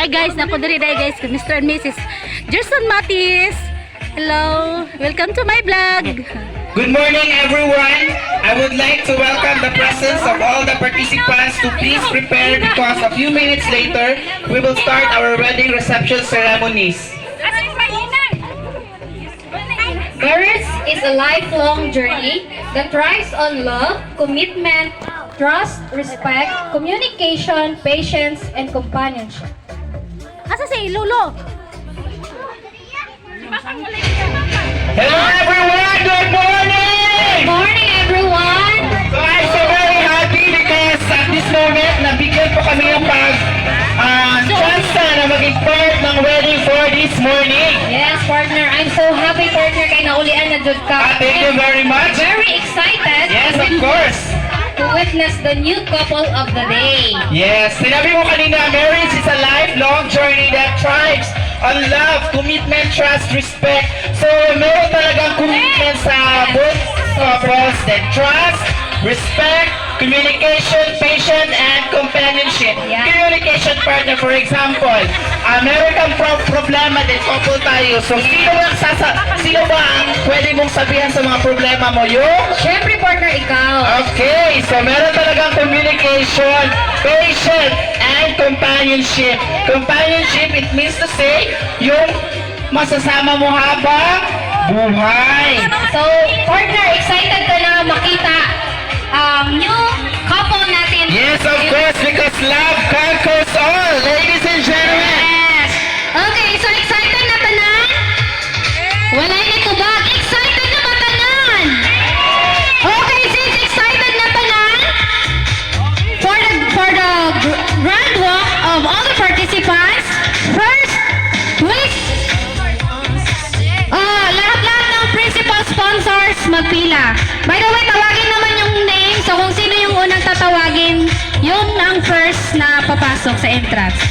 Hi guys, napo diri dai guys, Mr. and Mrs. Gerson Matis. Hello, welcome to my vlog. Good morning, everyone. I would like to welcome the presence of all the participants to please prepare because a few minutes later, we will start our wedding reception ceremonies. Marriage is a lifelong journey that thrives on love, commitment, trust, respect, communication, patience, and companionship. Asa si Lolo? Hello, everyone. Good morning. Good morning, everyone! So I'm so very happy because at this moment, nabigyan po kami ng chance na maging part ng wedding for this morning. Yes, partner, I'm so happy, partner, kay naulian na jud ka. Thank you very much. Very excited Yes, of course. to witness the new couple of the day. Yes, sinabi mo kanina, marriage is a lifelong journey that thrives on love, commitment, trust, respect. So, meron talagang commitment sa both couples, then trust, respect, communication, patience, and companionship. Yeah. Communication partner, for example, meron kang problema din, couple tayo. So, sino ba ang pwede mong sabihan sa mga problema mo? Yung Siyempre, partner, ikaw. okay, so meron talagang communication, patience, and companionship. Companionship, it means to say, yung masasama mo habang buhay. So, partner, excited ka na makita ang new couple natin. Yes, of course, because love conquers all, ladies and gentlemen. Yes. Okay, so excited na tanan? Wala na tubag. Excited na ba tanan? Okay, since excited na tanan, for the grand walk of all the participants, first, please, lahat-lahat ng principal sponsors magpila. By the way, tawagin naman yung name. So kung sino yung unang tatawagin, yun ang first na papasok sa entrance.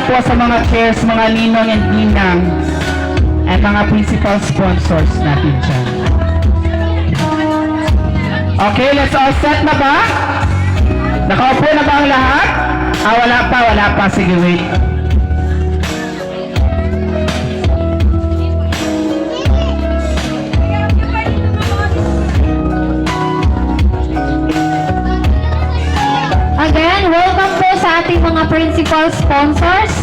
po sa mga chairs, mga ninong and ninang, at mga principal sponsors natin dyan. Okay, let's all set na ba? Nakaupo na ba ang lahat? Wala pa. Sige, wait. Again, welcome po sa ating mga principal sponsors.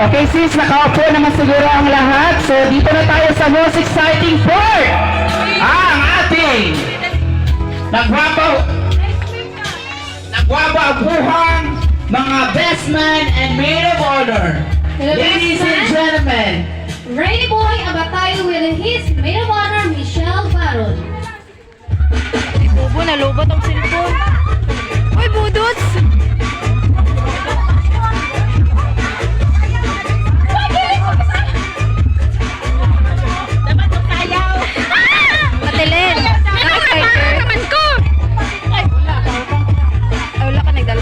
Okay sis, nakaupo naman siguro ang lahat. So dito na tayo sa most exciting part. Ang ating nagwababuhang mga best man and maid of honor. The Ladies best and man. gentlemen, Rainy Boy Abatayo with his maid of honor, Michelle Baron. Bobo, nalobot ang cellphone. Uy, budots! Matilen! Naka-fighter! Naman ko! Ay, wala ka nagdala.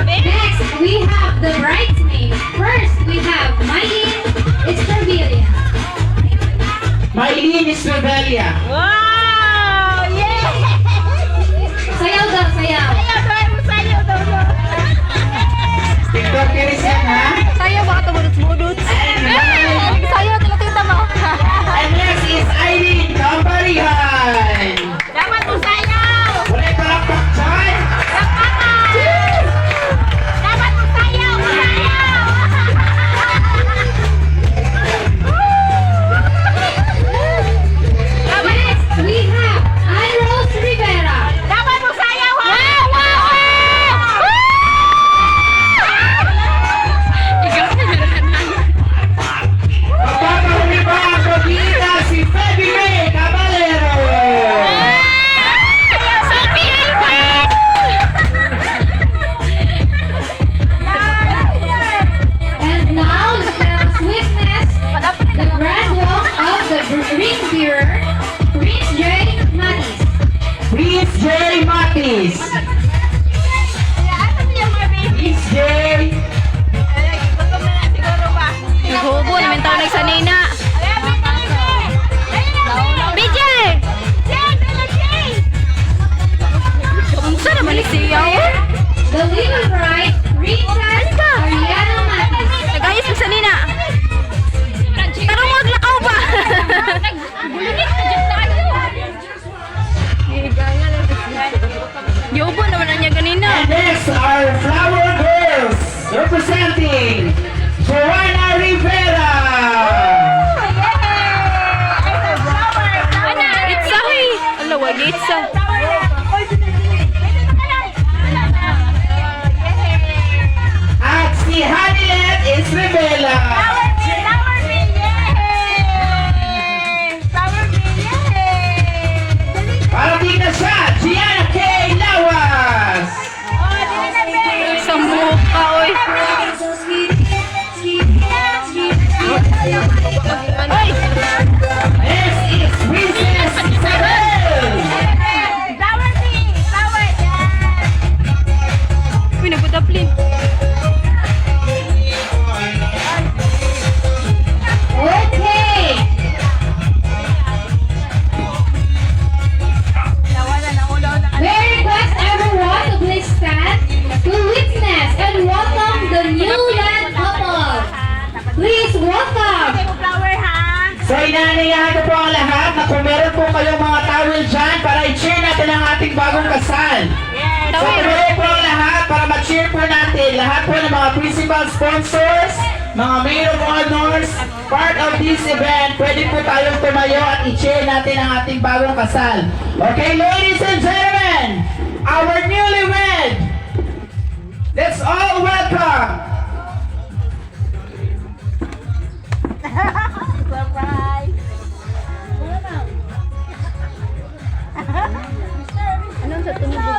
Next, we have the bridesmaids. First, we have Maylene Estrevilla. Maylene Estrevilla. Sayaw daw, sayaw. TikTok kiris yan ha? Sayo, baka tumudot-budots. Sayo, tila-tita mo. And next is Eileen Camparihan. Wala palakpak dyan. Next, we have Anne-Rose Rivera. Magpapahuli ba ang pagkita si Baby May Caballero? And now, let us witness the grand walk of the ring bearer, Prince J. Matis. Prince J. Matis. Prince J. Naghubo, naman tao nagsanina. BJ! Unsa naman ni siya? The little bride, Princess Ariana Matis. Nagayos nagsanina. Tarong maglakaw ba? Yubo naman na niya ganina. And next are Flower Girls representing Joanna Rivera. Itza, hey! Ala, wag itza. At si Hanilet Estrevela. Parating na siya, Gianna K. Lawas. Sa mukha, oy. Ay! Next is Princess Isabel. Uy, nagputaplin. Okay. May request everyone to please stand to witness and welcome the newland couple. Please welcome. So inaanayahan ko po ang lahat na kung meron po kayong mga towel dyan para i-cheer natin ang ating bagong kasal. So tuloy po ang lahat para ma-cheer po natin lahat po ng mga principal sponsors, mga maid of honors, part of this event. Pwede po tayong tumayo at i-cheer natin ang ating bagong kasal. Okay, ladies and gentlemen, our newlywed, let's all welcome Anong sa tunog ba?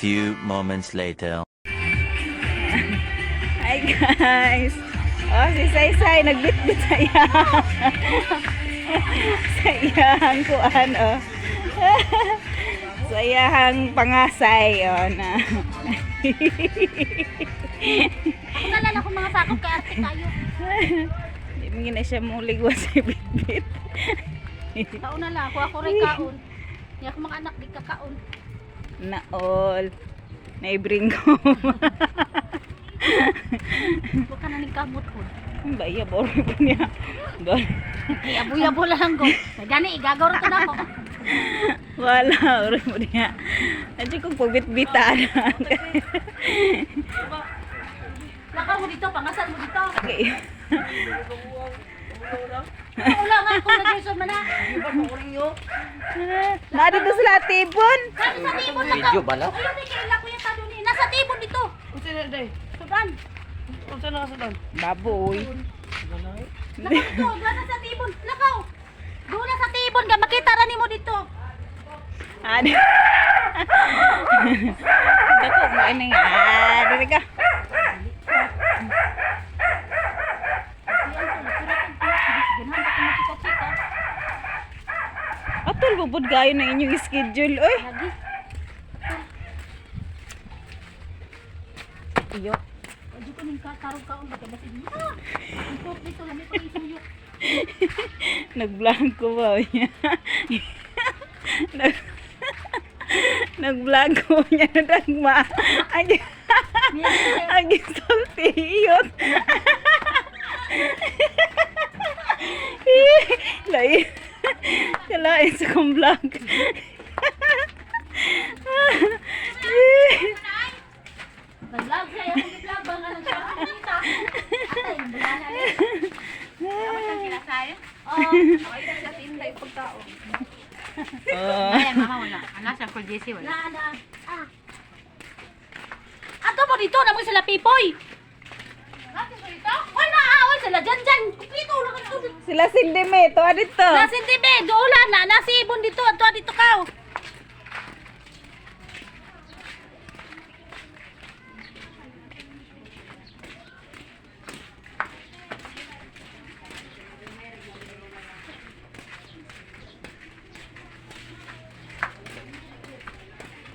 few moments later. Hi guys! Oh, si Saysay, nagbitbit sa iyang. Sa iyang kuan, oh. Sa iyang pangasay, oh, na. Ako nalala ko mga sakop kay arte kayo. Hindi na siya muligwa sa bitbit. Kaon na lang, ako rin kaon. Hindi ako mga anak, di kakaon. Na all. Naibring ko. Huwag ka na ning kamot ko. Baya, boro po niya. Boro. Ay, abuy-abo lang ko. Gani, igagaw rin na ako. Wala, oro mo niya. Nandiyo kong pagbitbitan. Lakaw mo dito, pangasan mo dito. Okay. Wala nga ako na Jason man na. Nandito sila tibon. Nasa sa tibon lang ka. Ayun, di kaila ko yung tado ni. Nasa tibon dito. Sudan. Baboy. Lakaw dito, doon na sa tibon. Lakaw. Doon na sa tibon ka, makita ra nimo dito. Ano? Dako mo ini nga. Dali ka. Atol bubod gayo na inyong schedule, oy. Lagi. Iyo. Ojo ko ning katarong kaon ba kay basi. Ang top dito lang ito isuyo. Nag-vlog ba niya? Nag-vlog ko niya na dagma. Ang salty yun. Lain. Kalain sa kong vlog. Nag-vlog siya, yung vlog ba nga lang siya. Kita. Atay, bulana ni. Ako siyang kinasayo. Oo. Ako ito siya tinday pagkaon. Ay, mama wala. Anak siyang kul Jesse wala. Na. Ato mo dito, namoy sila pipoy. Natin mo dito? Oy, naaway sila dyan. Kumpleto lang ito. Sila sindime. Tuwa dito. Nasindi be, doon na. Nasibon dito. Ato dito ka.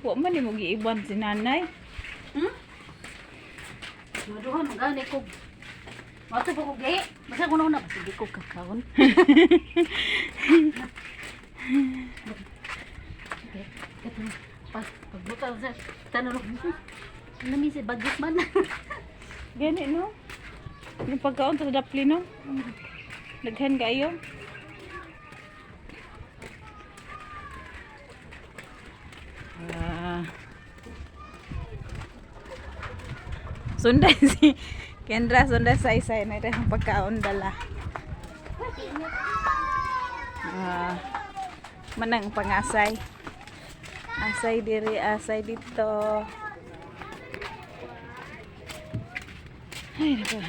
Huwag man ni mo giiban si nanay. Maduhan, magani ko. Mato po ko gay. Basta ko na sige ko kakaon. Pagbuta sa tanong. Nami si bagis man. Gani no? Yung pagkaon sa dapli no? Daghan kayo. Sundan si Kendra, sundan Saysay na rin ang pagkaon dala. Manang pangasay. Asay diri, asay dito. Ay, nako.